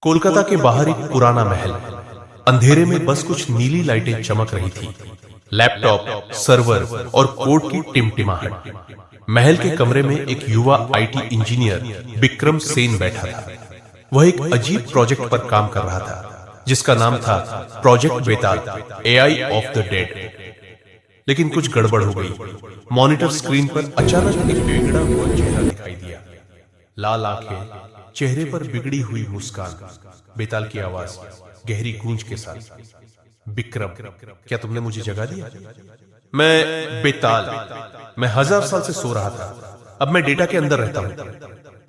कोलकाता के बाहर एक पुराना महल। अंधेरे में बस कुछ नीली लाइटें चमक रही थी। लैपटॉप, सर्वर और कोड की टिमटिमाहट। महल के कमरे में एक युवा आईटी इंजीनियर विक्रम सेन बैठा था। वह एक अजीब प्रोजेक्ट पर काम कर रहा था जिसका नाम था project Betaal, AI of the dead. लेकिन कुछ गड़बड़ हो गई। मॉनिटर स्क्रीन पर अचानक एक बिगड़ा हुआ चेहरा दिखाई दिया। लाल आंखें, चेहरे पर बिगड़ी हुई मुस्कान, बेताल की आवाज गहरी गूंज के साथ, विक्रम, क्या तुमने मुझे जगा दिया? मैं बेताल, मैं 1000 साल से सो रहा था। अब मैं डेटा के अंदर रहता हूं।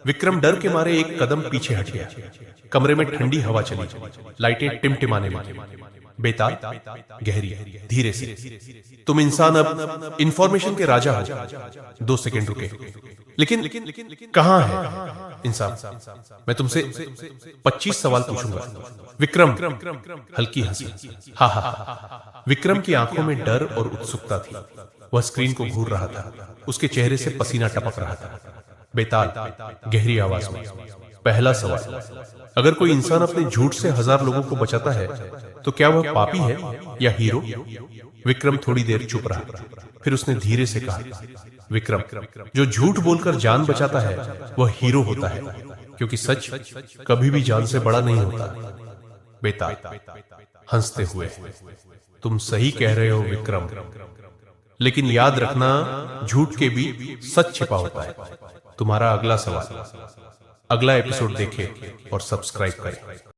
विक्रम डर के मारे एक कदम पीछे हट गया। कमरे में ठंडी हवा चली, लाइटें टिमटिमाने लगी। बेताल, गहरी, धीरे से, तुम इंसान अब इंफॉर्मेशन के राजा हो। 2 सेकंड रुके। लेकिन कहां है इंसान? मैं तुमसे 25 सवाल पूछूंगा। विक्रम, हल्की हंसी। हा हा। विक्रम की आंखों में डर और उत्सुकता थी। वह स्क्रीन को घूर रहा था। उसके चेहरे से पसीना टपक रहा था। बेताल, गहरी आवाज में, पहला सवाल, अगर कोई इंसान अपने झूठ से 1000 लोगों को बचाता है तो क्या वह पापी है या हीरो? विक्रम थोड़ी देर चुप रहा। फिर उसने धीरे से कहा, विक्रम, जो झूठ बोलकर जान बचाता है वह हीरो होता है, क्योंकि सच कभी भी जान से बड़ा नहीं होता। बेताल, हंसते हुए, तुम सही कह रहे हो विक्रम, लेकिन याद रखना, झूठ के भी सच छिपा होता है। तुम्हारा अगला सवाल। अगला एपिसोड देखें और सब्सक्राइब करें।